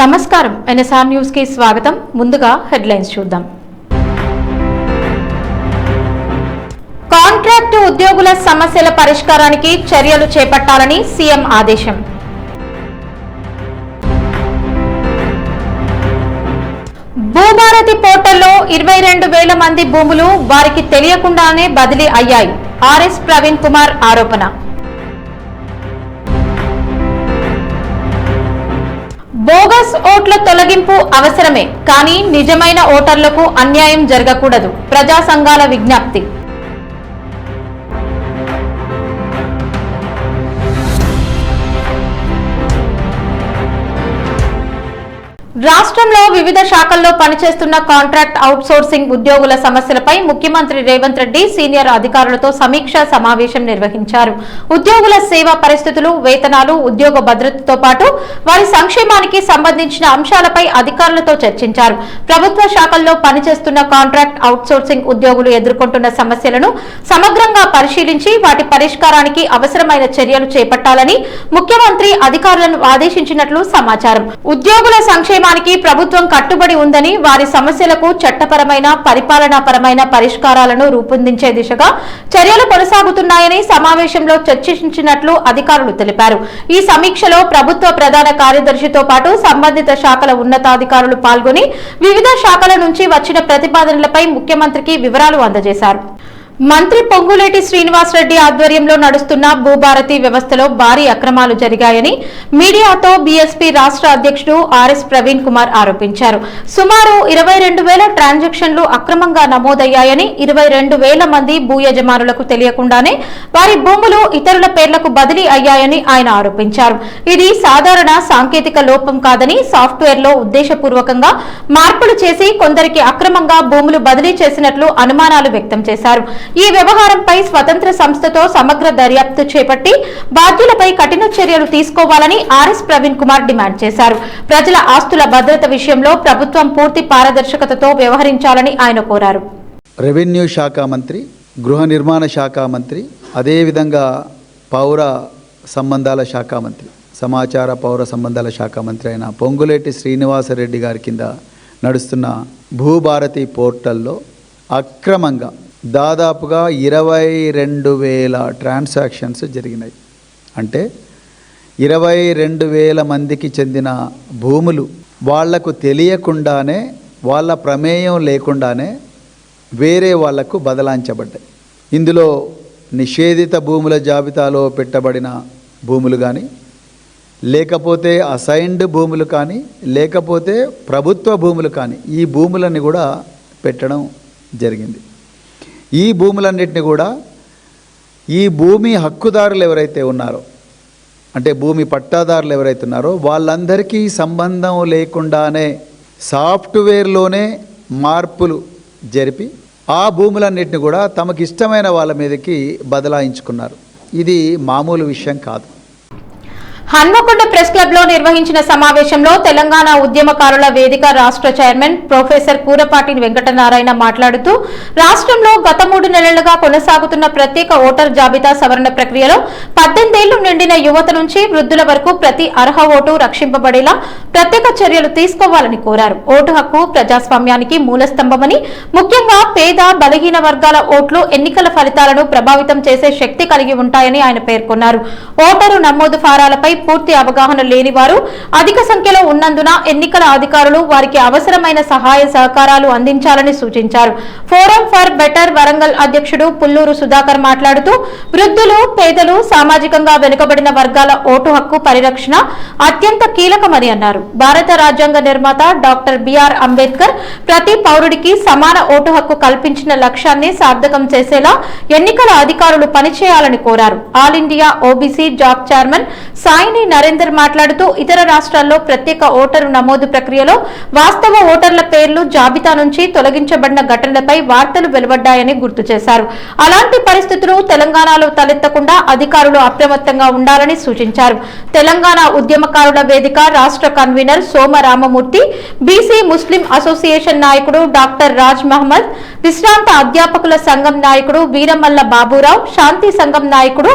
నమస్కారం NSR news కి స్వాగతం. ముందుగా హెడ్లైన్స్ చూద్దాం. కాంట్రాక్టు ఉద్యోగుల సమస్యల పరిష్కారానికి చర్యలు చేపట్టాలని సీఎం ఆదేశం. భూభారతి పోర్టల్లో 22,000 మంది భూములు వారికి తెలియకుండానే బదిలీ అయ్యాయి. ఆర్ఎస్ ప్రవీణ్ కుమార్ ఆరోపణ. బోగస్ ఓట్ల తొలగింపు అవసరమే, కానీ నిజమైన ఓటర్లకు అన్యాయం జరగకూడదు. ప్రజా సంఘాల విజ్ఞప్తి. రాష్ట్రంలో వివిధ శాఖల్లో పనిచేస్తున్న కాంట్రాక్ట్ అవుట్సోర్సింగ్ ఉద్యోగుల సమస్యలపై ముఖ్యమంత్రి రేవంత్ రెడ్డి సీనియర్ అధికారులతో సమీక్షా సమావేశం నిర్వహించారు. ఉద్యోగుల సేవా పరిస్థితులు, వేతనాలు, ఉద్యోగ భద్రతతో పాటు వారి సంక్షేమానికి సంబంధించిన అంశాలపై అధికారులతో చర్చించారు. ప్రభుత్వ శాఖల్లో పనిచేస్తున్న కాంట్రాక్ట్ అవుట్సోర్సింగ్ ఉద్యోగులు ఎదుర్కొంటున్న సమస్యలను సమగ్రంగా పరిశీలించి వాటి పరిష్కారానికి అవసరమైన చర్యలు చేపట్టాలని ముఖ్యమంత్రి అధికారులను ఆదేశించినట్లు సమాచారం. ఉద్యోగుల సంక్షేమానికి ప్రభుత్వం కట్టుబడి ఉందని, వారి సమస్యలకు చట్టపరమైన, పరిపాలనాపరమైన పరిష్కారాలను రూపొందించే దిశగా చర్యలు కొనసాగుతున్నాయని సమావేశంలో చర్చించినట్లు అధికారులు తెలిపారు. ఈ సమీక్షలో ప్రభుత్వ ప్రధాన కార్యదర్శితో పాటు సంబంధిత శాఖల ఉన్నతాధికారులు పాల్గొని వివిధ శాఖల నుంచి వచ్చిన ప్రతిపాదనలపై ముఖ్యమంత్రికి వివరాలు అందజేశారు. మంత్రి పొంగులేటి శ్రీనివాసరెడ్డి ఆధ్వర్యంలో నడుస్తున్న భూభారతి వ్యవస్థలో భారీ అక్రమాలు జరిగాయని మీడియాతో బీఎస్పీ రాష్ట్ర అధ్యక్షుడు ఆర్ఎస్ ప్రవీణ్ కుమార్ ఆరోపించారు. సుమారు 22,000 ట్రాన్సాక్షన్లు అక్రమంగా నమోదయ్యాయని, 22,000 మంది భూ యజమానులకు తెలియకుండానే వారి భూములు ఇతరుల పేర్లకు బదిలీ అయ్యాయని ఆయన ఆరోపించారు. ఇది సాధారణ సాంకేతిక లోపం కాదని, సాఫ్ట్వేర్ లో ఉద్దేశపూర్వకంగా మార్పులు చేసి కొందరికి అక్రమంగా భూములు బదిలీ చేసినట్లు అనుమానాలు వ్యక్తం చేశారు. ఈ వ్యవహారంపై స్వతంత్ర సంస్థతో సమగ్ర దర్యాప్తు చేపట్టి బాధ్యులపై కఠిన చర్యలు తీసుకోవాలని ఆర్ఎస్ ప్రవీణ్ కుమార్ డిమాండ్ చేశారు. ప్రజల ఆస్తుల భద్రత విషయంలో ప్రభుత్వం పూర్తి పారదర్శకతతో వ్యవహరించాలని ఆయన కోరారు. రెవెన్యూ శాఖ మంత్రి, గృహ నిర్మాణ శాఖ మంత్రి, అదేవిధంగా పౌర సంబంధాల శాఖ మంత్రి, సమాచార పౌర సంబంధాల శాఖ మంత్రి అయిన పొంగులేటి శ్రీనివాసరెడ్డి గారి కింద నడుస్తున్న భూభారతి పోర్టల్లో అక్రమంగా దాదాపుగా 22,000 ట్రాన్సాక్షన్స్ జరిగినాయి. అంటే 22,000 మందికి చెందిన భూములు వాళ్లకు తెలియకుండానే, వాళ్ళ ప్రమేయం లేకుండానే వేరే వాళ్లకు బదలాయించబడ్డాయి. ఇందులో నిషేధిత భూముల జాబితాలో పెట్టబడిన భూములు కానీ, లేకపోతే అసైన్డ్ భూములు కానీ, లేకపోతే ప్రభుత్వ భూములు కానీ, ఈ భూములని కూడా పెట్టడం జరిగింది. ఈ భూములన్నింటినీ కూడా ఈ భూమి హక్కుదారులు ఎవరైతే ఉన్నారో, అంటే భూమి పట్టాదారులు ఎవరైతే ఉన్నారో వాళ్ళందరికీ సంబంధం లేకుండానే సాఫ్ట్వేర్లోనే మార్పులు జరిపి ఆ భూములన్నింటినీ కూడా తమకు ఇష్టమైన వాళ్ళ మీదకి బదలాయించుకున్నారు. ఇది మామూలు విషయం కాదు. హన్మకొండ ప్రెస్ క్లబ్ లో నిర్వహించిన సమావేశంలో తెలంగాణ ఉద్యమకారుల వేదిక రాష్ట్ర చైర్మన్ ప్రొఫెసర్ కూరపాటి వెంకటనారాయణ మాట్లాడుతూ, రాష్ట్రంలో గత 3 నెలలుగా కొనసాగుతున్న ప్రత్యేక ఓటర్ జాబితా సవరణ ప్రక్రియలో 18 ఏళ్లు నిండిన యువత నుంచి వృద్ధుల వరకు ప్రతి అర్హ ఓటు రక్షింపబడేలా ప్రత్యేక చర్యలు తీసుకోవాలని కోరారు. ఓటు హక్కు ప్రజాస్వామ్యానికి మూలస్తంభమని, ముఖ్యంగా పేద, బలహీన వర్గాల ఓట్లు ఎన్నికల ఫలితాలను ప్రభావితం చేసే శక్తి కలిగి ఉంటాయని ఆయన పేర్కొన్నారు. ఓటరు నమోదు ఫారాలపై పూర్తి అవగాహన లేని వారు అధిక సంఖ్యలో ఉన్నందున ఎన్నికల అధికారులు వారికి అవసరమైన సహాయ సహకారాలు అందించాలని సూచించారు. ఫోరం ఫర్ బెటర్ వరంగల్ అధ్యక్షుడు పుల్లూరు సుధాకర్ మాట్లాడుతూ, వృద్ధులు, పేదలు, సామాజికంగా వెనుకబడిన వర్గాల ఓటు హక్కు పరిరక్షణ అత్యంత కీలకమని అన్నారు. భారత రాజ్యాంగ నిర్మాత డాక్టర్ బిఆర్ అంబేద్కర్ ప్రతి పౌరుడికి సమాన ఓటు హక్కు కల్పించిన లక్ష్యాన్ని సార్థకం చేసేలా ఎన్నికల అధికారులు పనిచేయాలని కోరారు. All India OBC job chairman సాయిని నరేందర్ మాట్లాడుతూ, ఇతర రాష్ట్రాల్లో ప్రత్యేక ఓటరు నమోదు ప్రక్రియలో వాస్తవ ఓటర్ల పేర్లు జాబితా నుంచి తొలగించబడిన ఘటనలపై వార్తలు వెలువడ్డాయని గుర్తు చేశారు. అలాంటి పరిస్థితులు తెలంగాణలో తలెత్తకుండా అధికారులు అప్రమత్తంగా ఉండాలని సూచించారు. తెలంగాణ ఉద్యమకారుల వేదిక రాష్ట్ర కన్వీనర్ సోమ రామమూర్తి, బీసీ ముస్లిం అసోసియేషన్ నాయకుడు డాక్టర్ రాజ్ మహమ్మద్, విశ్రాంత అధ్యాపకుల సంఘం నాయకుడు వీరమల్ల బాబురావు, శాంతి సంఘం నాయకుడు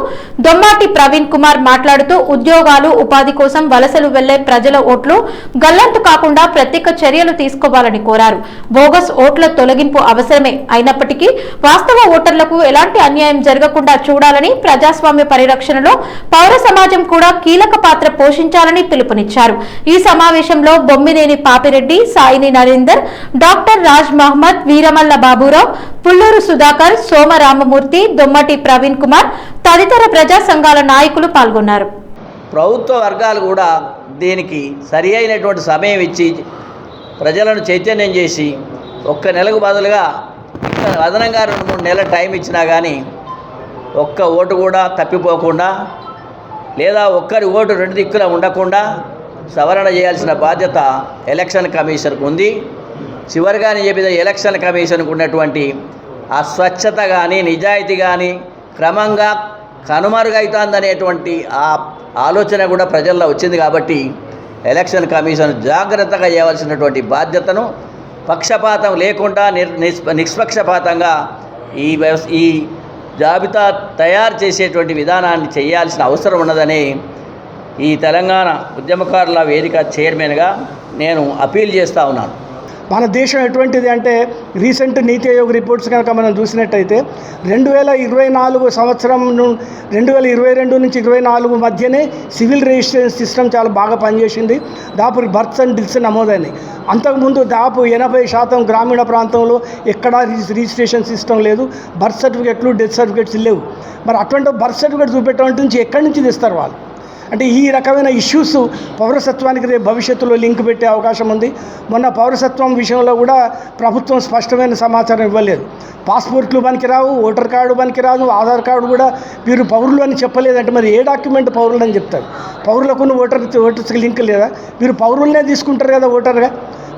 దొమ్మాటి ప్రవీణ్ కుమార్ మాట్లాడుతూ, ఉద్యోగ ఉద్యోగాలు ఉపాధి కోసం వలసలు వెళ్లే ప్రజల ఓట్లు గల్లంతు కాకుండా ప్రత్యేక చర్యలు తీసుకోవాలని కోరారు. బోగస్ ఓట్ల తొలగింపు అవసరమే అయినప్పటికీ వాస్తవ ఓటర్లకు ఎలాంటి అన్యాయం జరగకుండా చూడాలని, ప్రజాస్వామ్య పరిరక్షణలో పౌర సమాజం కూడా కీలక పాత్ర పోషించాలని పిలుపునిచ్చారు. ఈ సమావేశంలో బొమ్మినేని పాపిరెడ్డి, సాయిని నరేందర్, డాక్టర్ రాజ్ మహమ్మద్, వీరమల్ల బాబురావు, పుల్లూరు సుధాకర్, సోమరామమూర్తి, దొమ్మటి ప్రవీణ్ కుమార్ తదితర ప్రజా సంఘాల నాయకులు పాల్గొన్నారు. ప్రభుత్వ వర్గాలు కూడా దీనికి సరి అయినటువంటి సమయం ఇచ్చి ప్రజలను చైతన్యం చేసి ఒక్క నెలకు బదులుగా అదనంగా 2-3 నెలల టైం ఇచ్చినా కానీ ఒక్క ఓటు కూడా తప్పిపోకుండా లేదా ఒక్కరి ఓటు 2 దిక్కులా ఉండకుండా సవరణ చేయాల్సిన బాధ్యత ఎలక్షన్ కమిషన్కు ఉంది. చివరిగా నేను చెప్పిన ఎలక్షన్ కమిషన్కు ఉన్నటువంటి ఆ స్వచ్ఛత కానీ నిజాయితీ కానీ క్రమంగా కనుమరుగవుతుందనేటువంటి ఆ ఆలోచన కూడా ప్రజల్లో వచ్చింది. కాబట్టి ఎలక్షన్ కమిషన్ జాగ్రత్తగా చేయవలసినటువంటి బాధ్యతను పక్షపాతం లేకుండా నిష్పక్షపాతంగా ఈ జాబితా తయారు చేసేటువంటి విధానాన్ని చేయాల్సిన అవసరం ఉన్నదని ఈ తెలంగాణ ఉద్యమకారుల వేదిక చైర్మన్గా నేను అపీల్ చేస్తూ ఉన్నాను. మన దేశం ఎటువంటిది అంటే రీసెంట్ నీతి ఆయోగ్ రిపోర్ట్స్ కనుక మనం చూసినట్టయితే 2024 సంవత్సరం 2022 నుంచి 2024 మధ్యనే సివిల్ రిజిస్ట్రేషన్ సిస్టమ్ చాలా బాగా పనిచేసింది. దాపు బర్త్స్ అండ్ డెత్స్ నమోదైనాయి. అంతకుముందు దాపు 80% గ్రామీణ ప్రాంతంలో ఎక్కడా రిజిస్ట్రేషన్ సిస్టమ్ లేదు. బర్త్ సర్టిఫికెట్లు, డెత్ సర్టిఫికెట్స్ లేవు. మరి అటువంటి బర్త్ సర్టిఫికెట్ చూపెట్టడం నుంచి ఎక్కడి నుంచి తెస్తారు వాళ్ళు? అంటే ఈ రకమైన ఇష్యూస్ పౌరసత్వానికి రేపు భవిష్యత్తులో లింక్ పెట్టే అవకాశం ఉంది. మొన్న పౌరసత్వం విషయంలో కూడా ప్రభుత్వం స్పష్టమైన సమాచారం ఇవ్వలేదు. పాస్పోర్ట్లు పనికిరావు, ఓటర్ కార్డు పనికిరాదు, ఆధార్ కార్డు కూడా మీరు పౌరులు అని చెప్పలేదంటే మరి ఏ డాక్యుమెంట్ పౌరులు అని చెప్తారు? పౌరులకు ఓటర్స్కి లింక్ లేదా? మీరు పౌరులనే తీసుకుంటారు కదా ఓటర్గా.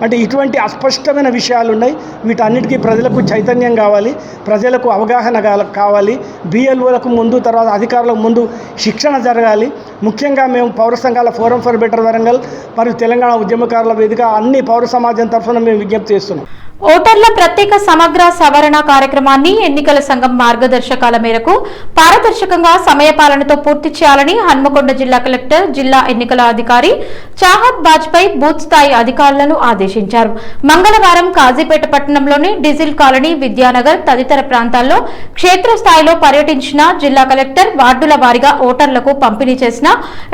అంటే ఇటువంటి అస్పష్టమైన విషయాలు ఉన్నాయి. వీటన్నిటికీ ప్రజలకు చైతన్యం కావాలి, ప్రజలకు అవగాహన కావాలి. బిఎల్ఓలకు ముందు, తర్వాత అధికారులకు ముందు శిక్షణ జరగాలి. ముఖ్యంగా మేము పౌర సంఘాల ఫోరం ఫర్ బెటర్ వరంగల్ మరియు తెలంగాణ ఉద్యమకారుల వేదిక అన్ని పౌర సమాజం తరఫున మేము విజ్ఞప్తి చేస్తున్నాం. ఓటర్ల ప్రత్యేక సమగ్ర సవరణ కార్యక్రమాన్ని ఎన్నికల సంఘం మార్గదర్శకాల మేరకు పారదర్శకంగా సమయపాలనతో పూర్తి చేయాలని హన్మకొండ జిల్లా కలెక్టర్, జిల్లా ఎన్నికల అధికారి చాహద్ బాజ్పై బూత్ స్థాయి అధికారులను ఆదేశించారు. మంగళవారం కాజీపేట పట్టణంలోని డీజిల్ కాలనీ, విద్యానగర్ తదితర ప్రాంతాల్లో క్షేత్రస్థాయిలో పర్యటించిన జిల్లా కలెక్టర్ వార్డుల వారీగా ఓటర్లకు పంపిణీ చేసిన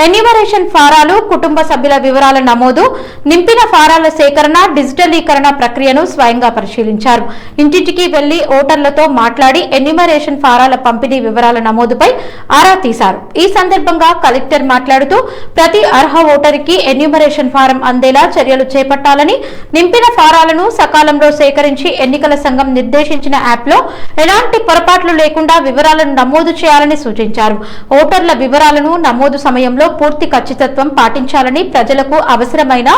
ఎన్యూమరేషన్ ఫారాలు, కుటుంబ సభ్యుల వివరాల నమోదు, నింపిన ఫారాల సేకరణ, డిజిటలీకరణ ప్రక్రియను స్వయంగా పరిశీలించారు. ఇంటింటికి వెళ్లి ఓటర్లతో మాట్లాడి ఎన్యూమరేషన్ ఫారాల పంపిణీ వివరాల నమోదుపై ఆరా తీశారు. ఈ సందర్భంగా కలెక్టర్ మాట్లాడుతూ ప్రతి అర్హ ఓటరుకి ఎన్యూమరేషన్ ఫారం అందేలా చర్యలు చేపట్టాలని, నింపిన ఫారాలను సకాలంలో సేకరించి ఎన్నికల సంఘం నిర్దేశించిన యాప్లో ఎలాంటి పొరపాట్లు లేకుండా వివరాలను నమోదు చేయాలని సూచించారు. ఓటర్ల వివరాలను నమోదు సమయంలో పూర్తి ఖచ్చితత్వం పాటించాలని, ప్రజలకు అవసరమైన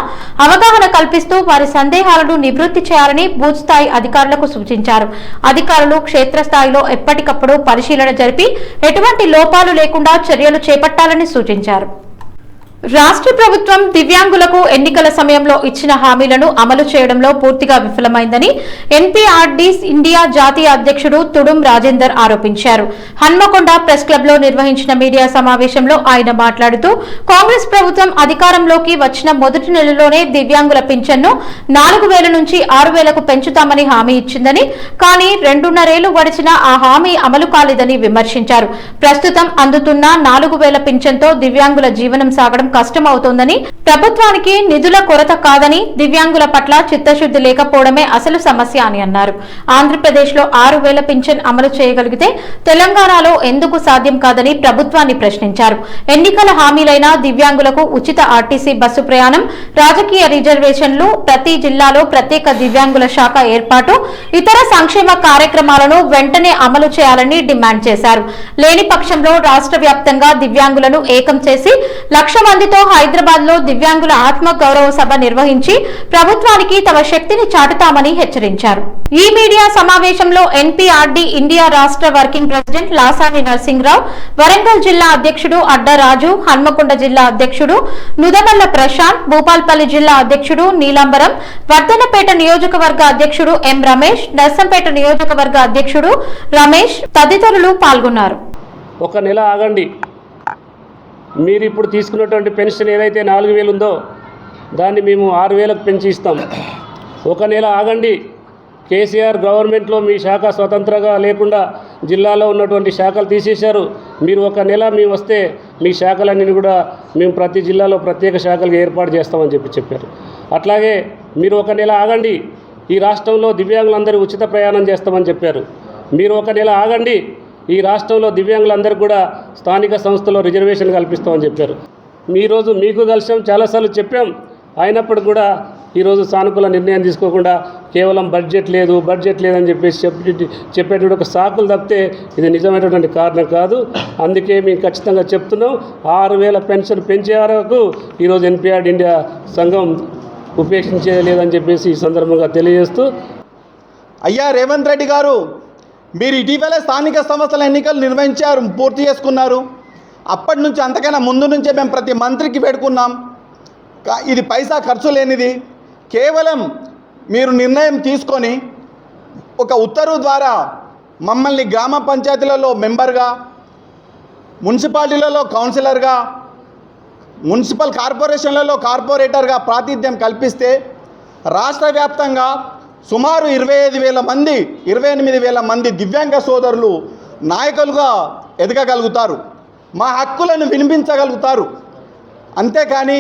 అవగాహన కల్పిస్తూ వారి సందేహాలను నివృత్తి చేయాలని బూత్ స్థాయి అధికారులకు సూచించారు. అధికారులు క్షేత్రస్థాయిలో ఎప్పటికప్పుడు పరిశీలన జరిపి ఎటువంటి లోపాలు లేకుండా చర్యలు చేపట్టాలని సూచించారు. రాష్ట్ర ప్రభుత్వం దివ్యాంగులకు ఎన్నికల సమయంలో ఇచ్చిన హామీలను అమలు చేయడంలో పూర్తిగా విఫలమైందని ఎన్పీఆర్డీ ఇండియా జాతీయ అధ్యక్షుడు తుడుం రాజేందర్ ఆరోపించారు. హన్మకొండ ప్రెస్ క్లబ్ లో నిర్వహించిన మీడియా సమావేశంలో ఆయన మాట్లాడుతూ కాంగ్రెస్ ప్రభుత్వం అధికారంలోకి వచ్చిన మొదటి నెలలోనే దివ్యాంగుల పింఛన్ను 4,000 నుంచి 6,000కు పెంచుతామని హామీ ఇచ్చిందని, కానీ 2.5 ఏళ్లు గడిచినా ఆ హామీ అమలు కాలేదని విమర్శించారు. ప్రస్తుతం అందుతున్న 4,000 పింఛన్తో దివ్యాంగుల జీవనం సాగడం కష్టమవుతోందని, ప్రభుత్వానికి నిధుల కొరత కాదని, దివ్యాంగుల పట్ల చిత్తశుద్ధి లేకపోవడమే అసలు సమస్య అని అన్నారు. ఆంధ్రప్రదేశ్ లో 6,000 పింఛన్ అమలు చేయగలిగితే తెలంగాణలో ఎందుకు సాధ్యం కాదని ప్రభుత్వాన్ని ప్రశ్నించారు. ఎన్నికల హామీలైన దివ్యాంగులకు ఉచిత ఆర్టీసీ బస్సు ప్రయాణం, రాజకీయ రిజర్వేషన్లు, ప్రతి జిల్లాలో ప్రత్యేక దివ్యాంగుల శాఖ ఏర్పాటు, ఇతర సంక్షేమ కార్యక్రమాలను వెంటనే అమలు చేయాలని డిమాండ్ చేశారు. లేని పక్షంలో రాష్ట్ర వ్యాప్తంగా దివ్యాంగులను ఏకం చేసి 1,00,000 మందితో హైదరాబాద్ లో దివ్యాంగుల ఆత్మ గౌరవ సభ నిర్వహించి ప్రభుత్వానికి తమ శక్తిని చాటుతామని హెచ్చరించారు. ఈ మీడియా సమావేశంలో ఎన్పీఆర్డీ ఇండియా రాష్ట్ర వర్కింగ్ ప్రెసిడెంట్ లాసాని నరసింహరావు, వరంగల్ జిల్లా అధ్యక్షుడు అడ్డరాజు, హన్మకొండ జిల్లా అధ్యక్షుడు నుదమల్ల ప్రశాంత్, భూపాల్పల్లి జిల్లా అధ్యక్షుడు నీలాంబరం, వర్ధనపేట నియోజకవర్గ అధ్యక్షుడు ఎం రమేష్, నర్సంపేట నియోజకవర్గ అధ్యక్షుడు రమేష్ తదితరులు పాల్గొన్నారు. ఒక నెల ఆగండి, మీరు ఇప్పుడు తీసుకున్నటువంటి పెన్షన్ ఏదైతే 4,000 ఉందో దాన్ని మేము 6,000కు పెంచి ఇస్తాం. ఒక నెల ఆగండి. కేసీఆర్ గవర్నమెంట్లో మీ శాఖ స్వతంత్రంగా లేకుండా జిల్లాలో ఉన్నటువంటి శాఖలు తీసేశారు. మీరు ఒక నెల మేము వస్తే మీ శాఖలన్నీ కూడా మేము ప్రతి జిల్లాలో ప్రత్యేక శాఖలు ఏర్పాటు చేస్తామని చెప్పారు. అట్లాగే మీరు ఒక నెల ఆగండి. ఈ రాష్ట్రంలో దివ్యాంగులందరూ ఉచిత ప్రయాణం చేస్తామని చెప్పారు. మీరు ఒక నెల ఆగండి. ఈ రాష్ట్రంలో దివ్యాంగులందరికీ కూడా స్థానిక సంస్థలో రిజర్వేషన్ కల్పిస్తామని చెప్పారు. ఈరోజు మీకు కలిసాం, చాలాసార్లు చెప్పాం. అయినప్పుడు కూడా ఈరోజు సానుకూల నిర్ణయం తీసుకోకుండా కేవలం బడ్జెట్ లేదని చెప్పేసి చెప్పేటువంటి ఒక సాకులు తప్పితే ఇది నిజమైనటువంటి కారణం కాదు. అందుకే మేము ఖచ్చితంగా చెప్తున్నాం, 6,000 పెన్షన్ పెంచే వరకు ఈరోజు ఎన్పిఆర్ ఇండియా సంఘం ఉపేక్షించలేదని చెప్పేసి ఈ సందర్భంగా తెలియజేస్తూ, అయ్యా రేవంత్ రెడ్డి గారు, మీరు ఇటీవల స్థానిక సంస్థల ఎన్నికలు నిర్వహించారు, పూర్తి చేసుకున్నారు. అప్పటి నుంచి అంతకన్నా ముందు నుంచే మేము ప్రతి మంత్రికి పెట్టుకున్నాం. ఇది పైసా ఖర్చు లేనిది. కేవలం మీరు నిర్ణయం తీసుకొని ఒక ఉత్తర్వు ద్వారా మమ్మల్ని గ్రామ పంచాయతీలలో మెంబర్గా, మున్సిపాలిటీలలో కౌన్సిలర్గా, మున్సిపల్ కార్పొరేషన్లలో కార్పొరేటర్గా ప్రాతినిధ్యం కల్పిస్తే రాష్ట్ర వ్యాప్తంగా సుమారు 25,000 మంది 28,000 మంది దివ్యాంగ సోదరులు నాయకులుగా ఎదగగలుగుతారు, మా హక్కులను వినిపించగలుగుతారు. అంతేకాని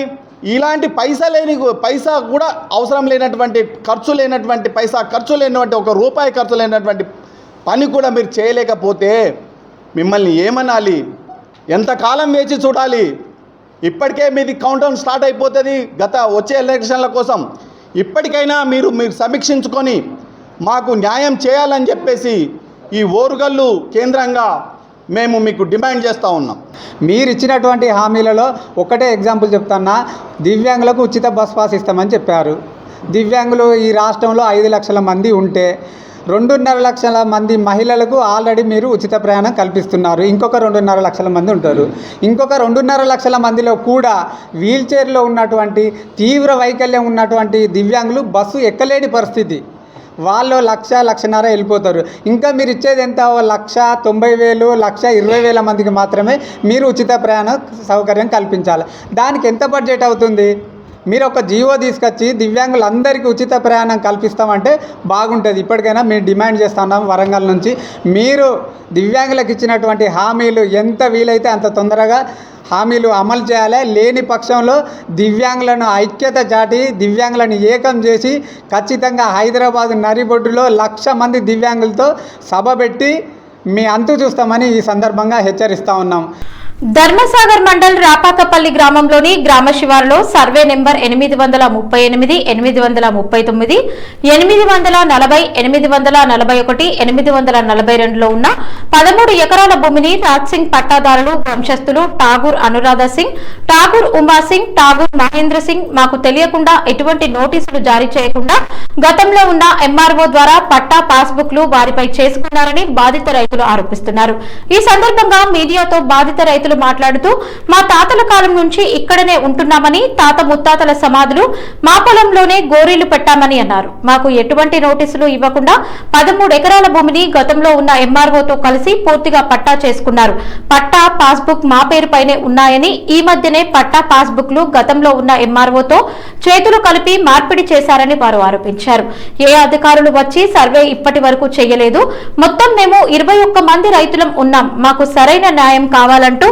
ఇలాంటి పైసా కూడా అవసరం లేనటువంటి ఖర్చు లేనటువంటి ఒక రూపాయి ఖర్చు లేనటువంటి పని కూడా మీరు చేయలేకపోతే మిమ్మల్ని ఏమనాలి? ఎంతకాలం వేచి చూడాలి? ఇప్పటికే మీది కౌంటౌన్ స్టార్ట్ అయిపోతుంది వచ్చే ఎలక్షన్ల కోసం. ఇప్పటికైనా మీరు సమీక్షించుకొని మాకు న్యాయం చేయాలని చెప్పేసి ఈ ఓరుగల్లు కేంద్రంగా మేము మీకు డిమాండ్ చేస్తూ ఉన్నాం. మీరు ఇచ్చినటువంటి హామీలలో ఒకటే ఎగ్జాంపుల్ చెప్తున్నా. దివ్యాంగులకు ఉచిత బస్ పాస్ ఇస్తామని చెప్పారు. దివ్యాంగులు ఈ రాష్ట్రంలో 5 లక్షల మంది ఉంటే 2.5 లక్షల మంది మహిళలకు ఆల్రెడీ మీరు ఉచిత ప్రయాణం కల్పిస్తున్నారు. ఇంకొక 2.5 లక్షల మంది ఉంటారు. ఇంకొక 2.5 లక్షల మందిలో కూడా వీల్చైర్లో ఉన్నటువంటి తీవ్ర వైకల్యం ఉన్నటువంటి దివ్యాంగులు బస్సు ఎక్కలేని పరిస్థితి. వాళ్ళు 1,00,000-1,50,000 వెళ్ళిపోతారు. ఇంకా మీరు ఇచ్చేది ఎంత? 1,90,000 1,20,000 మందికి మాత్రమే మీరు ఉచిత ప్రయాణ సౌకర్యం కల్పించాలి. దానికి ఎంత బడ్జెట్ అవుతుంది? మీరు ఒక జీవో తీసుకొచ్చి దివ్యాంగులందరికీ ఉచిత ప్రయాణం కల్పిస్తామంటే బాగుంటుంది. ఇప్పటికైనా మేము డిమాండ్ చేస్తున్నాం వరంగల్ నుంచి, మీరు దివ్యాంగులకు ఇచ్చినటువంటి హామీలు ఎంత వీలైతే అంత తొందరగా హామీలు అమలు చేయాలి. లేని పక్షంలో దివ్యాంగులను ఐక్యత చాటి దివ్యాంగులను ఏకం చేసి ఖచ్చితంగా హైదరాబాద్ నరిబొడ్డులో 1,00,000 మంది దివ్యాంగులతో సభ పెట్టి మీ అంతు చూస్తామని ఈ సందర్భంగా హెచ్చరిస్తూ ఉన్నాం. ధర్మసాగర్ మండల్ రాపాకపల్లి గ్రామంలోని గ్రామ శివారులో సర్వే నెంబర్ 838, 839, 840, 841, 842లో ఉన్న 13 ఎకరాల భూమిని రాజ్ సింగ్ పట్టాదారులు వంశస్థులు ఠాగూర్ అనురాధ సింగ్, ఠాగూర్ ఉమా సింగ్, ఠాగూర్ మహేంద్ర సింగ్ మాకు తెలియకుండా ఎటువంటి నోటీసులు జారీ చేయకుండా గతంలో ఉన్న ఎంఆర్ఓ ద్వారా పట్టా పాస్బుక్లు వారిపై చేసుకున్నారని బాధిత రైతులు ఆరోపిస్తున్నారు. ఈ సందర్భంగా మీడియాతో బాధిత రైతులు మాట్లాడుతూ, మా తాతల కాలం నుంచి ఇక్కడనే ఉంటున్నామని, తాత ముత్తాతల సమాధులు మా పొలంలోనే గోరీలు పెట్టామని అన్నారు. మాకు ఎటువంటి నోటీసులు ఇవ్వకుండా 13 ఎకరాల భూమిని గతంలో ఉన్న ఎంఆర్ఓతో కలిసి పూర్తిగా పట్టా చేసుకున్నారు. పట్టా పాస్బుక్ మా పేరుపైనే ఉన్నాయని, ఈ మధ్యనే పట్టా పాస్బుక్లు గతంలో ఉన్న ఎంఆర్ఓతో చేతులు కలిపి మార్పిడి చేశారని వారు ఆరోపించారు. ఏ అధికారులు వచ్చి సర్వే ఇప్పటి వరకు చేయలేదు. మొత్తం మేము 21 మంది రైతులం ఉన్నాం. మాకు సరైన న్యాయం కావాలంటూ,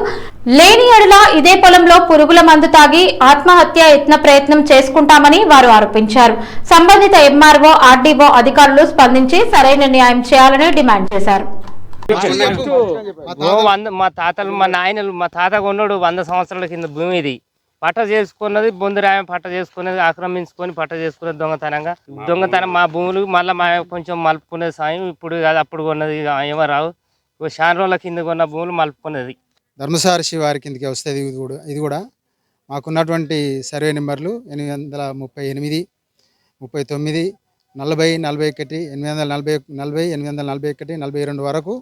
లేని ఎడల ఇదే పొలంలో పురుగుల మందు తాగి ఆత్మహత్య యత్న ప్రయత్నం చేసుకుంటామని వారు ఆరోపించారు. సంబంధిత ఎంఆర్ఓ, ఆర్డీఓ అధికారులు స్పందించి సరైన న్యాయం చేయాలని డిమాండ్ చేశారు. మా తాతలు, మా నాయనలు, మా తాత కొన్నాడు 100 సంవత్సరాల కింద భూమి. ఇది పట్ట చేసుకున్నది, బొందురాయం పట్ట చేసుకున్నది, ఆక్రమించుకొని పట్ట చేసుకున్నది దొంగతనం. మా భూములు మళ్ళీ మా కొంచెం మలుపుకునేది సాయం. ఇప్పుడు కాదు, అప్పుడు కొన్నది ఏమో రావు. చాలా రోజుల కింద కొన్న భూములు మలుపుకున్నది. ధర్మసాగర్ శివారి కిందకి వస్తుంది. ఇది కూడా మాకున్నటువంటి సర్వే నెంబర్లు 838, 39, 40, 41, 840, 841, 42 వరకు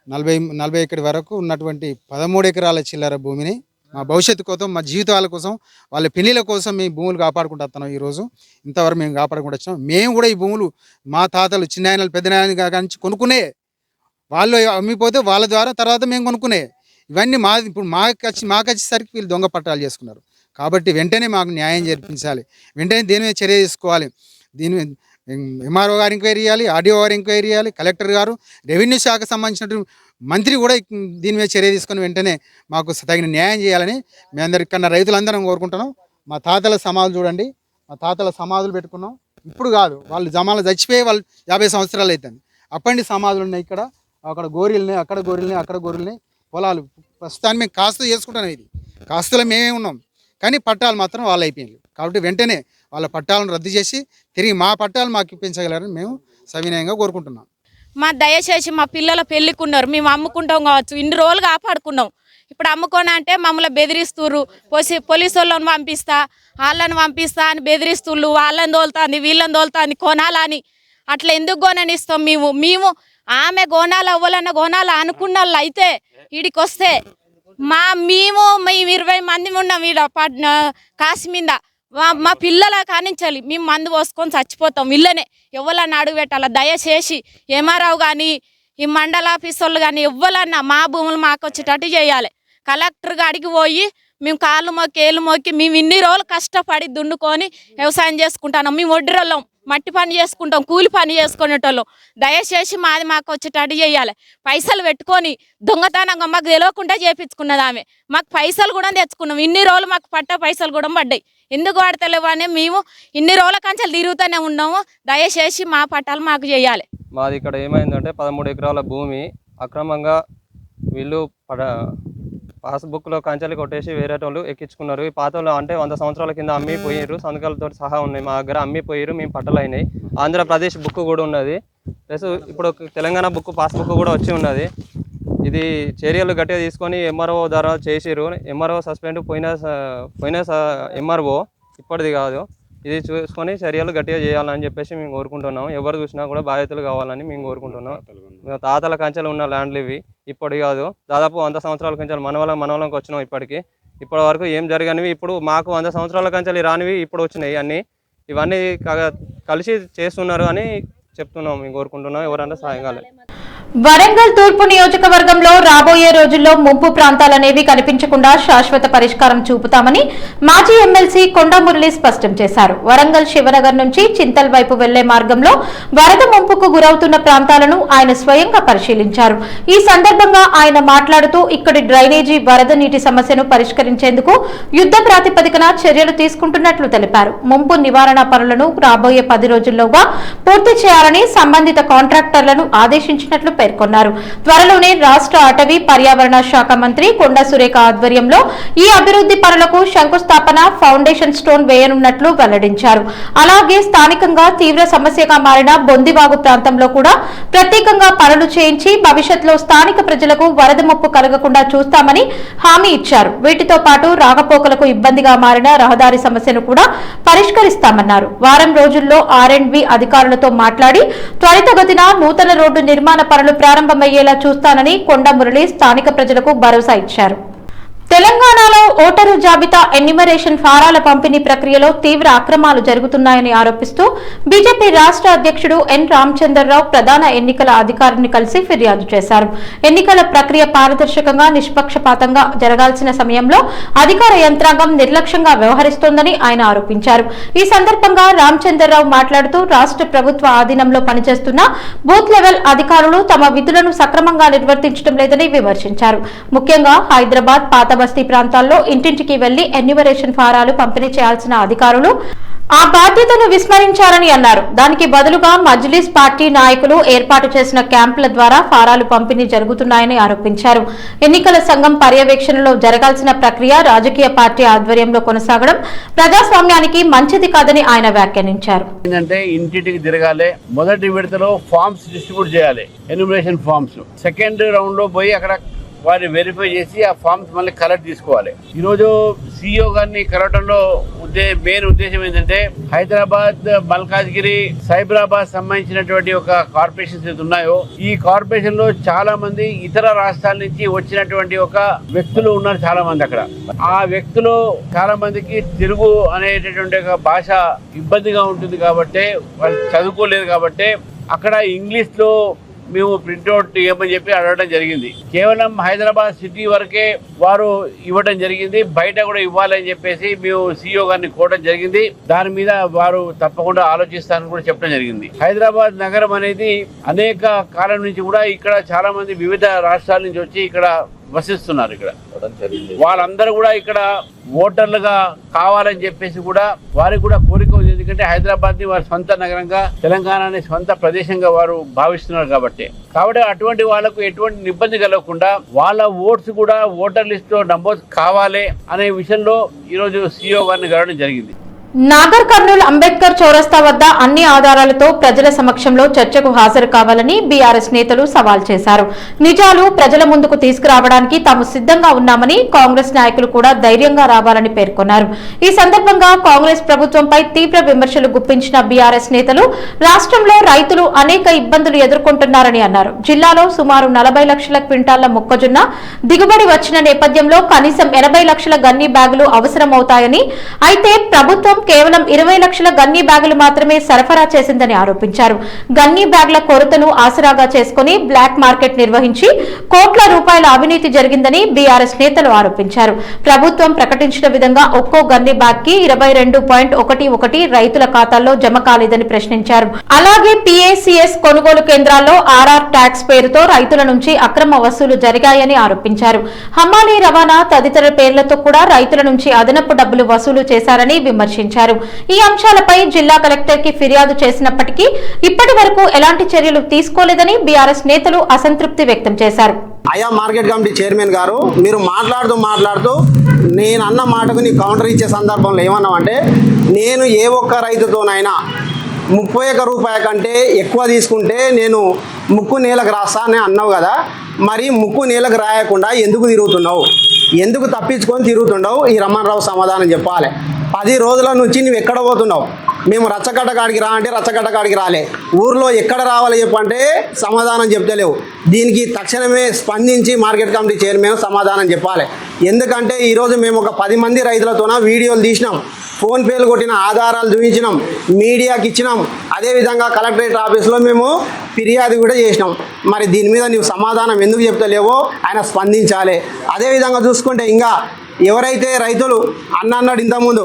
41 వరకు ఉన్నటువంటి 13 ఎకరాల చిల్లర భూమిని మా భవిష్యత్తు కోసం, మా జీవితాల కోసం, వాళ్ళ పెళ్లిళ్ళ కోసం మేము భూములు కాపాడుకుంటూ వస్తున్నాం. ఈరోజు ఇంతవరకు మేము కాపాడుకుంటూ వచ్చినాం. మేము కూడా ఈ భూములు మా తాతలు, చిన్నాయనలు, పెద్దనాయన నుంచి కొనుక్కునే, వాళ్ళు అమ్మిపోతే వాళ్ళ ద్వారా తర్వాత మేము కొనుక్కునే. ఇవన్నీ ఇప్పుడు మాకు వచ్చేసరికి వీళ్ళు దొంగ పట్టాలు చేసుకున్నారు. కాబట్టి వెంటనే మాకు న్యాయం జరిపించాలి, వెంటనే దీని మీద చర్య తీసుకోవాలి. దీని మీద ఎంఆర్ఓ గారు ఎంక్వైరీ చేయాలి, ఆర్డీఓ గారు ఎంక్వైరీ చేయాలి, కలెక్టర్ గారు, రెవెన్యూ శాఖకు సంబంధించిన మంత్రి కూడా దీని మీద చర్య తీసుకొని వెంటనే మాకు తగిన న్యాయం చేయాలని మేమందరికన్నా రైతులందరం కోరుకుంటున్నాం. మా తాతల సమాధులు చూడండి, మా తాతల సమాధులు పెట్టుకున్నాం. ఇప్పుడు కాదు, వాళ్ళు జమాలు చచ్చిపోయి వాళ్ళు 50 సంవత్సరాలు అవుతుంది. అప్పటి సమాధులు ఉన్నాయి. ఇక్కడ అక్కడ గోరీలున్నాయి, అక్కడ గోరీలున్నాయి, అక్కడ గోరీలున్నాయి. పొలాలు ప్రస్తుతాన్ని మేము కాస్తూ చేసుకుంటున్నాం. ఇది కాస్తులో మేమే ఉన్నాం, కానీ పట్టాలు మాత్రం వాళ్ళు అయిపోయింది. కాబట్టి వెంటనే వాళ్ళ పట్టాలను రద్దు చేసి తిరిగి మా పట్టాలు మాకు ఇప్పించగలరని మేము సవినయంగా కోరుకుంటున్నాం. మా దయచేసి మా పిల్లల పెళ్ళికున్నారు, మేము అమ్ముకుంటాం కావచ్చు, ఇన్ని రోజులు కాపాడుకున్నాం. ఇప్పుడు అమ్ముకోనా అంటే మమ్మల్ని బెదిరిస్తుర్రు. పోలీసు వాళ్ళని పంపిస్తా, వాళ్ళని పంపిస్తా అని బెదిరిస్తుళ్ళు. వాళ్ళని తోలుతుంది, వీళ్ళని తోలుతుంది, కొనాలని. అట్లా ఎందుకు కొననిస్తాం మేము? ఆమె గోనాలు అవ్వాలన్న గోనాలు అనుకున్న వాళ్ళు అయితే వీడికి వస్తే మేము 20 మంది ఉన్నాం ఈడ కాసి మీద. మా పిల్లల కానించాలి, మేము మందు పోసుకొని చచ్చిపోతాం. వీళ్ళనే ఎవరన్నా అడుగు పెట్టాలి. దయచేసి ఎంఆర్ఓ కానీ ఈ మండల ఆఫీస్ వాళ్ళు కానీ ఎవ్వరన్నా మా భూములు మాకు వచ్చేటట్టు చేయాలి. కలెక్టర్ గాడికి పోయి మేము కాళ్ళు మొక్కి ఏళ్ళు మొక్కి మేము ఇన్ని రోజులు కష్టపడి దున్నుకొని వ్యవసాయం చేసుకుంటాం. మేము ఒడ్డిరోళ్ళం, మట్టి పని చేసుకుంటాం, కూలి పని చేసుకునేటోళ్ళం. దయచేసి మాది మాకు వచ్చేటట్టు చేయాలి. పైసలు పెట్టుకొని దొంగతనంగా మాకు తెలియకుండా చేపించుకున్నది ఆమె. మాకు పైసలు కూడా తెచ్చుకున్నాం. ఇన్ని రోజులు మాకు పట్ట పైసలు కూడా పడ్డాయి. ఎందుకు పడతలేవు అని మేము ఇన్ని రోజుల కంచెలు తిరుగుతూనే ఉన్నాము. దయచేసి మా పట్టాలు మాకు చేయాలి. మాది ఇక్కడ ఏమైందంటే 13 ఎకరాల భూమి అక్రమంగా వీళ్ళు పాస్బుక్లో కంచెలు కొట్టేసి వేరే వాళ్ళు ఎక్కించుకున్నారు. ఈ పాత వాళ్ళు అంటే 100 సంవత్సరాల కింద అమ్మిపోయారు, సంతకాలతో సహా ఉన్నాయి మా దగ్గర. అమ్మిపోయారు, మేము పట్టలు అయినాయి. ఆంధ్రప్రదేశ్ బుక్ కూడా ఉన్నది, ప్లస్ ఇప్పుడు తెలంగాణ బుక్ పాస్బుక్ కూడా వచ్చి ఉన్నది. ఇది చర్యలు గట్టిగా తీసుకొని ఎంఆర్ఓ ద్వారా చేసిరు. ఎంఆర్ఓ సస్పెండ్ పోయిన ఎంఆర్ఓ ఇప్పటిది కాదు. ఇది చూసుకొని చర్యలు గట్టిగా చేయాలని చెప్పేసి మేము కోరుకుంటున్నాం. ఎవరు చూసినా కూడా బాధ్యతలు కావాలని మేము కోరుకుంటున్నాం. తాతల కంచెలు ఉన్న ల్యాండ్లు ఇవి, ఇప్పటి కాదు. దాదాపు 100 సంవత్సరాల కంచెలు మనవలంకి వచ్చినాం. ఇప్పటి వరకు ఏం జరిగినవి ఇప్పుడు మాకు 100 సంవత్సరాల కంచెలు రానివి ఇప్పుడు వచ్చినాయి. ఇవన్నీ కలిసి చేస్తున్నారు అని చెప్తున్నాం. మేము కోరుకుంటున్నాం ఎవరైనా సాయం కాలేదు. వరంగల్ తూర్పు నియోజకవర్గంలో రాబోయే రోజుల్లో ముంపు ప్రాంతాలనేవి కనిపించకుండా శాశ్వత పరిష్కారం చూపుతామని మాజీ ఎమ్మెల్సీ కొండ మురళి స్పష్టం చేశారు. వరంగల్ శివనగర్ నుంచి చింతల్ వైపు వెళ్లే మార్గంలో వరద ముంపుకు గురవుతున్న ప్రాంతాలను ఆయన స్వయంగా పరిశీలించారు. ఈ సందర్భంగా ఆయన మాట్లాడుతూ ఇక్కడి డ్రైనేజీ వరద నీటి సమస్యను పరిష్కరించేందుకు యుద్ధ ప్రాతిపదికన చర్యలు తీసుకుంటున్నట్లు తెలిపారు. ముంపు నివారణ పనులను రాబోయే 10 రోజుల్లోగా పూర్తి చేయాలని సంబంధిత కాంట్రాక్టర్లను ఆదేశించినట్లు పేర్కొన్నారు. త్వరలోనే రాష్ట్ర అటవీ పర్యావరణ శాఖ మంత్రి కొండా సురేఖ ఆధ్వర్యంలో ఈ అభివృద్ధి పనులకు శంకుస్థాపన, ఫౌండేషన్ స్టోన్ వేయనున్నట్లు వెల్లడించారు. అలాగే స్థానికంగా తీవ్ర సమస్యగా మారిన బొందివాగు ప్రాంతంలో కూడా ప్రత్యేకంగా పనులు చేయించి భవిష్యత్తులో స్థానిక ప్రజలకు వరద ముప్పు కలగకుండా చూస్తామని హామీ ఇచ్చారు. వీటితో పాటు రాకపోకలకు ఇబ్బందిగా మారిన రహదారి సమస్యను కూడా పరిష్కరిస్తామన్నారు. వారం రోజుల్లో R&B అధికారులతో మాట్లాడి త్వరితగతిన నూతన రోడ్డు నిర్మాణ పనులు ప్రారంభమయ్యేలా చూస్తానని కొండ మురళి స్థానిక ప్రజలకు భరోసా ఇచ్చారు. తెలంగాణలో ఓటరు జాబితా ఎన్యూమరేషన్ ఫారాల పంపిణీ ప్రక్రియలో తీవ్ర అక్రమాలు జరుగుతున్నాయని ఆరోపిస్తూ బీజేపీ రాష్ట్ర అధ్యక్షుడు ఎన్ రామచంద్రరావు ప్రధాన ఎన్నికల అధికారిని కలిసి ఫిర్యాదు చేశారు. ఎన్నికల ప్రక్రియ పారదర్శకంగా, నిష్పక్షపాతంగా జరగాల్సిన సమయంలో అధికార యంత్రాంగం నిర్లక్ష్యంగా వ్యవహరిస్తోందని ఆయన ఆరోపించారు. ఈ సందర్భంగా రామచంద్రరావు మాట్లాడుతూ రాష్ట్ర ప్రభుత్వ ఆధీనంలో పనిచేస్తున్న బూత్ లెవెల్ అధికారులు తమ విధులను సక్రమంగా నిర్వర్తించడం లేదని విమర్శించారు. ముఖ్యంగా హైదరాబాద్, పాత బస్తీ ప్రాంతాల్లో ఇంటింటికి వెళ్లి ఎన్యూమరేషన్ ఫారాలు పంపిణీ చేయాల్సిన అధికారులు ఆ బాధ్యతను విస్మరించారని అన్నారు. దానికి బదులుగా మజ్లిస్ పార్టీ నాయకులు ఏర్పాటు చేసిన క్యాంపుల ద్వారా ఫారాలు పంపిణీ జరుగుతున్నాయని ఆరోపించారు. ఎన్నికల సంఘం పర్యవేక్షణలో జరగాల్సిన ప్రక్రియ రాజకీయ పార్టీ ఆధ్వర్యంలో కొనసాగడం ప్రజాస్వామ్యానికి మంచిది కాదని ఆయన వ్యాఖ్యానించారు. ఇంటింటికి తిరగాలి, మొదటి విడతలో ఫామ్స్ డిస్ట్రిబ్యూట్ చేయాలి, ఎన్యూమరేషన్ ఫామ్స్. సెకండ్ రౌండ్ లో పోయి అక్కడ వారిని వెరిఫై చేసి ఆ ఫామ్స్ మళ్ళీ కలెక్ట్ తీసుకోవాలి. ఈరోజు CEO గారిని కలవడంలో మెయిన్ ఉద్దేశం ఏంటంటే హైదరాబాద్, మల్కాజ్గిరి, సైబరాబాద్ సంబంధించినటువంటి ఒక కార్పొరేషన్స్ ఏది ఉన్నాయో ఈ కార్పొరేషన్ లో చాలా మంది ఇతర రాష్ట్రాల నుంచి వచ్చినటువంటి ఒక వ్యక్తులు ఉన్నారు. చాలా మంది అక్కడ ఆ వ్యక్తులు చాలా మందికి తెలుగు అనేటటువంటి ఒక భాష ఇబ్బందిగా ఉంటుంది కాబట్టి వాళ్ళు చదువుకోలేదు కాబట్టి అక్కడ ఇంగ్లీష్ లో మేము ప్రింట్అవుట్ ఇవ్వమని చెప్పి అడగడం జరిగింది. కేవలం హైదరాబాద్ సిటీ వరకే వారు ఇవ్వడం జరిగింది, బయట కూడా ఇవ్వాలని చెప్పేసి మేము CEO గారిని కోరడం జరిగింది. దాని మీద వారు తప్పకుండా ఆలోచిస్తారని కూడా చెప్పడం జరిగింది. హైదరాబాద్ నగరం అనేది అనేక కాలం నుంచి కూడా ఇక్కడ చాలా మంది వివిధ రాష్ట్రాల నుంచి వచ్చి ఇక్కడ వసిస్తున్నారు. ఇక్కడ వాళ్ళందరూ కూడా ఇక్కడ ఓటర్లుగా కావాలని చెప్పేసి కూడా వారికి కూడా కోరిక ఉంది. ఎందుకంటే హైదరాబాద్ ని వారి సొంత నగరంగా, తెలంగాణని సొంత ప్రదేశంగా వారు భావిస్తున్నారు కాబట్టి అటువంటి వాళ్ళకు ఎటువంటి ఇబ్బంది కలగకుండా వాళ్ళ ఓట్స్ కూడా ఓటర్ లిస్ట్ లో నమోదు కావాలి అనే విషయంలో ఈరోజు CEO గారిని కలవడం జరిగింది. నాగర్ కర్నూల్ అంబేద్కర్ చౌరస్తా వద్ద అన్ని ఆధారాలతో ప్రజల సమక్షంలో చర్చకు హాజరు కావాలని బీఆర్ఎస్ నేతలు సవాల్ చేశారు. నిజాలు ప్రజల ముందుకు తీసుకురావడానికి తాము సిద్ధంగా ఉన్నామని కాంగ్రెస్ నాయకులు కూడా ధైర్యంగా రావాలని పేర్కొన్నారు. ఈ సందర్భంగా కాంగ్రెస్ ప్రభుత్వంపై తీవ్ర విమర్శలు గుప్పించిన బీఆర్ఎస్ నేతలు రాష్ట్రంలో రైతులు అనేక ఇబ్బందులు ఎదుర్కొంటున్నారని అన్నారు. జిల్లాలో సుమారు 40 లక్షల క్వింటాళ్ల మొక్కజొన్న దిగుబడి వచ్చిన నేపథ్యంలో కనీసం 80 లక్షల గన్నీ బ్యాగులు అవసరమవుతాయని, అయితే ప్రభుత్వం కేవలం 20 లక్షల గన్నీ బ్యాగులు మాత్రమే సరఫరా చేసిందని ఆరోపించారు. గన్నీ బ్యాగుల కొరతను ఆసరాగా చేసుకుని బ్లాక్ మార్కెట్ నిర్వహించి కోట్ల రూపాయల అవినీతి జరిగిందని బీఆర్ఎస్ నేతలు ఆరోపించారు. ప్రభుత్వం ప్రకటించిన విధంగా ఒక్కో గన్నీ బ్యాగ్ కి 22.11 రైతుల ఖాతాల్లో జమ కాలేదని ప్రశ్నించారు. అలాగే PACS కొనుగోలు కేంద్రాల్లో RR ట్యాక్స్ పేరుతో రైతుల నుంచి అక్రమ వసూలు జరిగాయని ఆరోపించారు. హమాలీ రవాణా తదితర పేర్లతో కూడా రైతుల నుంచి అదనపు డబ్బులు వసూలు చేశారని విమర్శించారు. ఈ అంశాలపై జిల్లా కలెక్టర్ కి ఫిర్యాదు చేసినప్పటికీ ఇప్పటి వరకు ఎలాంటి చర్యలు తీసుకోలేదని బీఆర్ఎస్ నేతలు అసంతృప్తి వ్యక్తం చేశారు. అయ్యా మార్కెట్ కమిటీ చైర్మన్ గారు, మీరు మాట్లాడుతూ నేను అన్న మాటకు నీ కౌంటర్ ఇచ్చే సందర్భంలో ఏమన్నామంటే, నేను ఏ ఒక్క రైతుతోనైనా 31 రూపాయల కంటే ఎక్కువ తీసుకుంటే నేను ముక్కు నేలకు రాస్తా అని అన్నావు కదా, మరి ముక్కు నేలకు రాయకుండా ఎందుకు తిరుగుతున్నావు, ఎందుకు తప్పించుకొని తిరుగుతున్నావు? ఈ రమణరావు సమాధానం చెప్పాలి. 10 రోజుల నుంచి నువ్వు ఎక్కడ పోతున్నావు? మేము రచ్చకట్ట కాడికి రా అంటే రచ్చకట్ట కాడికి రాలే. ఊర్లో ఎక్కడ రావాలి చెప్పంటే సమాధానం చెప్తలేవు. దీనికి తక్షణమే స్పందించి మార్కెట్ కమిటీ చైర్మన్ సమాధానం చెప్పాలి. ఎందుకంటే ఈరోజు మేము ఒక 10 మంది రైతులతోన వీడియోలు తీసినాం, ఫోన్పేలు కొట్టిన ఆధారాలు చూపించినాం, మీడియాకి ఇచ్చినాం. అదేవిధంగా కలెక్టరేట్ ఆఫీస్లో మేము ఫిర్యాదు కూడా చేసినాం. మరి దీని మీద నువ్వు సమాధానం ఎందుకు చెప్తలేవో ఆయన స్పందించాలి. అదేవిధంగా చూసుకుంటే ఇంకా ఎవరైతే రైతులు అన్నాడు ఇంతకుముందు,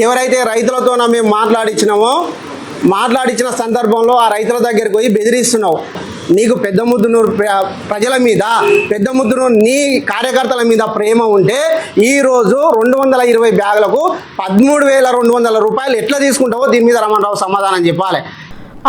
ఎవరైతే రైతులతో మేము మాట్లాడించిన సందర్భంలో ఆ రైతుల దగ్గరికి పోయి బెదిరిస్తున్నావు. నీకు పెద్దముద్దునూరు ప్రజల మీద, పెద్దముద్దునూరు నీ కార్యకర్తల మీద ప్రేమ ఉంటే ఈరోజు 220 బ్యాగులకు 13,200 రూపాయలు ఎట్లా తీసుకుంటావో దీని మీద రమణరావు సమాధానం చెప్పాలి.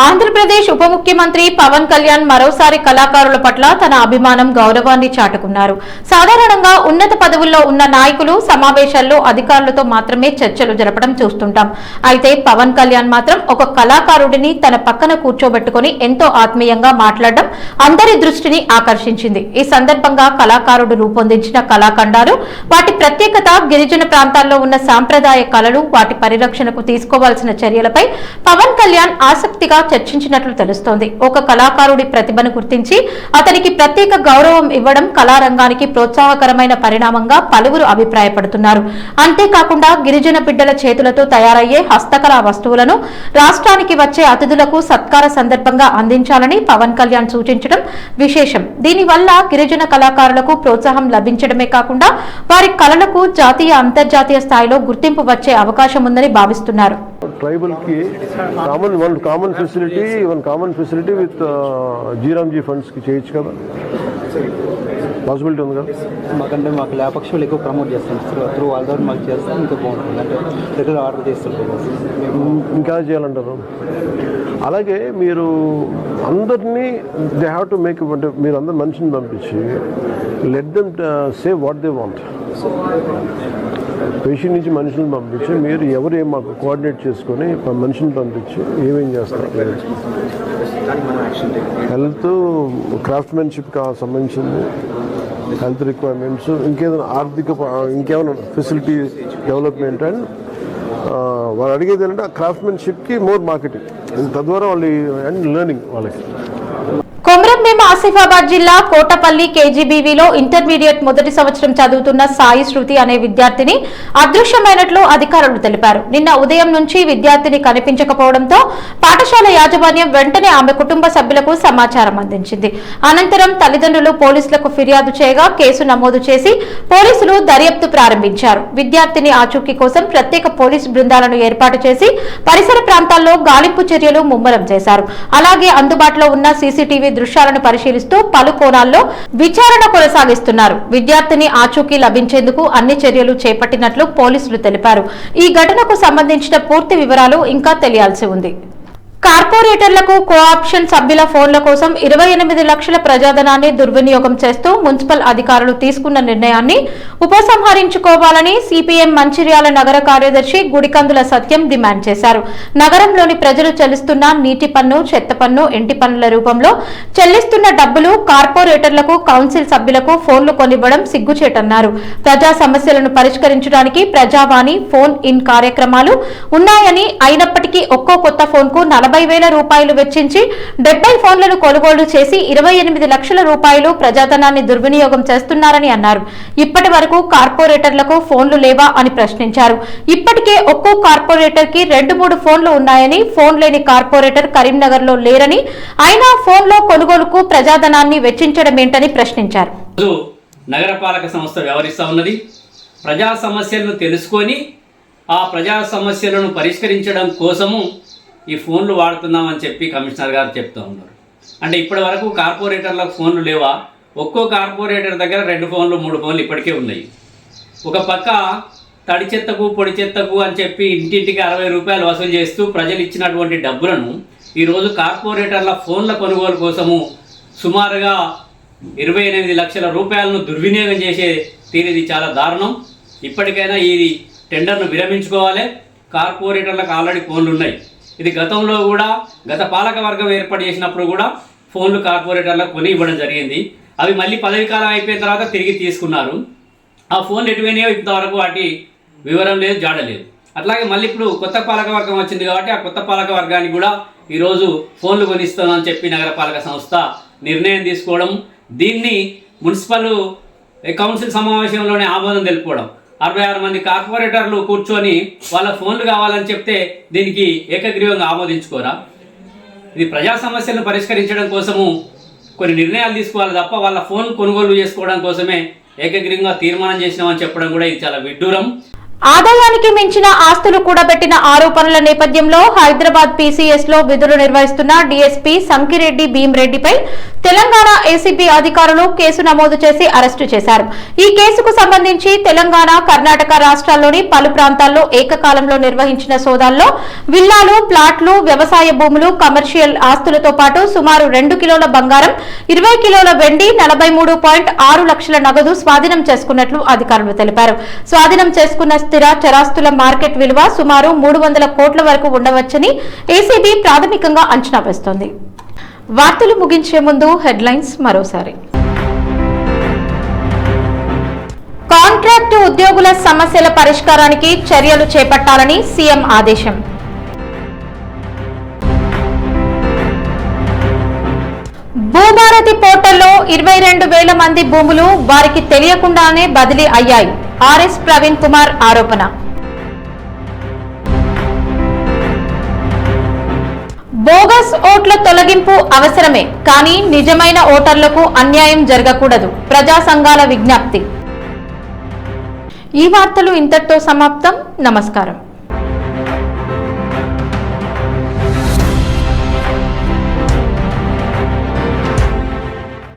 ఆంధ్రప్రదేశ్ ఉప ముఖ్యమంత్రి పవన్ కళ్యాణ్ మరోసారి కళాకారుల పట్ల తన అభిమానం, గౌరవాన్ని చాటుకున్నారు. సాధారణంగా ఉన్నత పదవుల్లో ఉన్న నాయకులు సమావేశాల్లో అధికారులతో మాత్రమే చర్చలు జరపడం చూస్తుంటాం. అయితే పవన్ కళ్యాణ్ మాత్రం ఒక కళాకారుడిని తన పక్కన కూర్చోబెట్టుకుని ఎంతో ఆత్మీయంగా మాట్లాడడం అందరి దృష్టిని ఆకర్షించింది. ఈ సందర్భంగా కళాకారుడు రూపొందించిన కళాఖండాలు, వాటి ప్రత్యేకత, గిరిజన ప్రాంతాల్లో ఉన్న సాంప్రదాయ కళలు, వాటి పరిరక్షణకు తీసుకోవాల్సిన చర్యలపై పవన్ కళ్యాణ్ ఆసక్తిగా చర్చించినట్లు తెలుస్తోంది. ఒక కళాకారుడి ప్రతిభను గుర్తించి అతనికి ప్రత్యేక గౌరవం ఇవ్వడం కళారంగానికి ప్రోత్సాహకరమైన పరిణామంగా పలువురు అభిప్రాయపడుతున్నారు. అంతేకాకుండా గిరిజన బిడ్డల చేతులతో తయారయ్యే హస్తకళా వస్తువులను రాష్ట్రానికి వచ్చే అతిథులకు సత్కార సందర్భంగా అందించాలని పవన్ కళ్యాణ్ సూచించడం విశేషం. దీనివల్ల గిరిజన కళాకారులకు ప్రోత్సాహం లభించడమే కాకుండా వారి కళలకు జాతీయ, అంతర్జాతీయ స్థాయిలో గుర్తింపు వచ్చే అవకాశం ఉందని భావిస్తున్నారు. ట్రైబల్ కి common facility with G RAM G funds కి చేయొచ్చు కదా, పాసిబిలిటీ ఉంది కదా. మాకు లేపక్షులు ఎక్కువ ప్రమోట్ చేస్తాం, త్రూ వాళ్ళ ద్వారా మాకు చేస్తాం, ఇంకా బాగుంటుంది. అంటే రెగ్యులర్ ఆర్డర్ చేస్తుంటాం, ఇంకా చేయాలంటారు. అలాగే మీరు అందరినీ దే హ్యావ్ టు మేక్, అంటే మీరు అందరు మనిషిని పంపించి let them say what they want. Patient నుంచి మనుషులను పంపించి మీరు ఎవరు ఏం మాకు కోఆర్డినేట్ చేసుకొని మనిషిని పంపించి ఏమేం చేస్తారు. హెల్త్, క్రాఫ్ట్మెన్షిప్కి సంబంధించింది, హెల్త్ రిక్వైర్మెంట్స్, ఇంకేదైనా ఇంకేమైనా ఫెసిలిటీ డెవలప్మెంట్. అండ్ వాళ్ళు అడిగేది ఏంటంటే ఆ క్రాఫ్ట్మెన్షిప్కి మోర్ మార్కెటింగ్, తద్వారా వాళ్ళు అండ్ లెర్నింగ్ వాళ్ళకి. కొమరంభీమ ఆసిఫాబాద్ జిల్లా కోటపల్లి కేజీబీవీలో ఇంటర్మీడియట్ మొదటి సంవత్సరం చదువుతున్న సాయి శృతి అనే విద్యార్థిని అదృశ్యమైనట్లు అధికారులు తెలిపారు. నిన్న ఉదయం నుంచి విద్యార్థిని కనిపించకపోవడంతో పాఠశాల యాజమాన్యం వెంటనే ఆమె కుటుంబ సభ్యులకు సమాచారం అందించింది. అనంతరం తల్లిదండ్రులు పోలీసులకు ఫిర్యాదు చేయగా కేసు నమోదు చేసి పోలీసులు దర్యాప్తు ప్రారంభించారు. విద్యార్థిని ఆచూకీ కోసం ప్రత్యేక పోలీసు బృందాలను ఏర్పాటు చేసి పరిసర ప్రాంతాల్లో గాలింపు చర్యలు ముమ్మరం చేశారు. అలాగే అందుబాటులో ఉన్న సీసీటీవీ దృశ్యాలను పరిశీలిస్తూ పలు కోణాల్లో విచారణ కొనసాగిస్తున్నారు. విద్యార్థిని ఆచూకీ లభించేందుకు అన్ని చర్యలు చేపట్టినట్లు పోలీసులు తెలిపారు. ఈ ఘటనకు సంబంధించిన పూర్తి వివరాలు ఇంకా తెలియాల్సి ఉంది. కార్పొరేటర్లకు కోఆప్షన్ సభ్యుల ఫోన్ల కోసం 28 లక్షల ప్రజాధనాన్ని దుర్వినియోగం చేస్తూ మున్సిపల్ అధికారులు తీసుకున్న నిర్ణయాన్ని ఉపసంహరించుకోవాలని సిపిఎం మంచిర్యాల నగర కార్యదర్శి గుడికందుల సత్యం డిమాండ్ చేశారు. నగరంలోని ప్రజలు చెల్లిస్తున్న నీటి పన్ను, చెత్త పన్ను, ఇంటి పన్నుల రూపంలో చెల్లిస్తున్న డబ్బులు కార్పొరేటర్లకు, కౌన్సిల్ సభ్యులకు ఫోన్లు కొనివ్వడం సిగ్గుచేటన్నారు. ప్రజా సమస్యలను పరిష్కరించడానికి ప్రజావాణి, ఫోన్ ఇన్ కార్యక్రమాలు ఉన్నాయని, అయినప్పటికీ ఒక్కో కొత్త ఫోన్ కు 40,000 రూపాయలు వెచ్చించి 70 ఫోన్లను కొనుగోలు చేసి 28 లక్షల రూపాయలు ప్రజాధనాన్ని దుర్వినియోగం చేస్తున్నారని అన్నారు. ఇప్పటి వరకు కార్పొరేటర్లకు ఫోన్లు లేవా అని ప్రశ్నించారు. ఇప్పటికే ఒక్కో కార్పొరేటర్ కి 2-3 ఫోన్లు ఉన్నాయని, ఫోన్ లేని కార్పొరేటర్ కరీంనగర్ లో లేరని, అయినా ఫోన్ లో కొనుగోలుకు ప్రజాధనాన్ని వెచ్చించడమేంటని ప్రశ్నించారు. నగరపాలక సంస్థ వ్యవహరిస్తూ ఉన్నది. ప్రజా సమస్యలను తెలుసుకొని ఆ ప్రజా సమస్యలను పరిష్కరించడం కోసము ఈ ఫోన్లు వాడుతున్నామని చెప్పి కమిషనర్ గారు చెప్తూ ఉన్నారు. అంటే ఇప్పటి వరకు కార్పొరేటర్లకు ఫోన్లు లేవా? ఒక్కో కార్పొరేటర్ దగ్గర 2 ఫోన్లు 3 ఫోన్లు ఇప్పటికే ఉన్నాయి. ఒక పక్క తడి చెత్తకు, పొడి చెత్తకు అని చెప్పి ఇంటింటికి 60 రూపాయలు వసూలు చేస్తూ ప్రజలు ఇచ్చినటువంటి డబ్బులను ఈరోజు కార్పొరేటర్ల ఫోన్ల కొనుగోలు కోసము సుమారుగా 28 లక్షల రూపాయలను దుర్వినియోగం చేసే తీరిది చాలా దారుణం. ఇప్పటికైనా ఈ టెండర్ను విరమించుకోవాలి. కార్పొరేటర్లకు ఆల్రెడీ ఫోన్లు ఉన్నాయి. ఇది గతంలో కూడా గత పాలక వర్గం ఏర్పాటు చేసినప్పుడు కూడా ఫోన్లు కార్పొరేటర్లకు కొని ఇవ్వడం జరిగింది. అవి మళ్ళీ పదవి కాలం అయిపోయిన తర్వాత తిరిగి తీసుకున్నారు. ఆ ఫోన్లు ఎటువైనాయో ఇంతవరకు వాటి వివరం లేదు, జాడలేదు. అట్లాగే మళ్ళీ ఇప్పుడు కొత్త పాలక వర్గం వచ్చింది కాబట్టి ఆ కొత్త పాలక వర్గానికి కూడా ఈరోజు ఫోన్లు కొనిస్తామని చెప్పి నగరపాలక సంస్థ నిర్ణయం తీసుకోవడం, దీన్ని మున్సిపల్ కౌన్సిల్ సమావేశంలోనే ఆమోదం తెలుపుకోవడం. 66 మంది కార్పొరేటర్లు కూర్చొని వాళ్ళ ఫోన్లు కావాలని చెప్తే దీనికి ఏకగ్రీవంగా ఆమోదించుకోరా? ఇది ప్రజా సమస్యలను పరిష్కరించడం కోసము కొన్ని నిర్ణయాలు తీసుకోవాలి తప్ప వాళ్ళ ఫోన్ కొనుగోలు చేసుకోవడం కోసమే ఏకగ్రీవంగా తీర్మానం చేసినామని చెప్పడం కూడా ఇది చాలా విడ్డూరం. ఆదాయానికి మించిన ఆస్తులు కూడబెట్టిన ఆరోపణల నేపథ్యంలో హైదరాబాద్ పీసీఎస్ లో విధులు నిర్వహిస్తున్న డీఎస్పీ సంకిరెడ్డి భీమ్రెడ్డిపై తెలంగాణ ఏసీబీ అధికారులు కేసు నమోదు చేసి అరెస్టు చేశారు. ఈ కేసుకు సంబంధించి తెలంగాణ, కర్ణాటక రాష్ట్రాల్లోని పలు ప్రాంతాల్లో ఏకకాలంలో నిర్వహించిన సోదాల్లో విల్లాలు, ప్లాట్లు, వ్యవసాయ భూములు, కమర్షియల్ ఆస్తులతో పాటు సుమారు 2 కిలోల బంగారం, 20 కిలోల వెండి, 43.6 లక్షల నగదు స్వాధీనం చేసుకున్నట్లు అధికారులు తెలిపారు. స్వాధీనం చేసుకున్న స్థిర చరాస్తుల మార్కెట్ విలువ సుమారు 300 కోట్ల వరకు ఉండవచ్చని ఏసీబీ ప్రాథమికంగా అంచనా వేస్తోంది. వార్తలు ముగించే ముందు హెడ్లైన్స్ మరోసారి. కాంట్రాక్టు ఉద్యోగుల సమస్యల పరిష్కారానికి చర్యలు చేపట్టాలని సీఎం ఆదేశం. భూభారతి పోర్టల్లో 22,000 మంది భూములు వారికి తెలియకుండానే బదిలీ అయ్యాయి. ఆర్ఎస్ ప్రవీణ్ కుమార్ ఆరోపణ. బోగస్ ఓట్ల తొలగింపు అవసరమే, కానీ నిజమైన ఓటర్లకు అన్యాయం జరగకూడదు. ప్రజా సంఘాల విజ్ఞప్తి. ఈ వార్తలు ఇంతటితో సమాప్తం. నమస్కారం.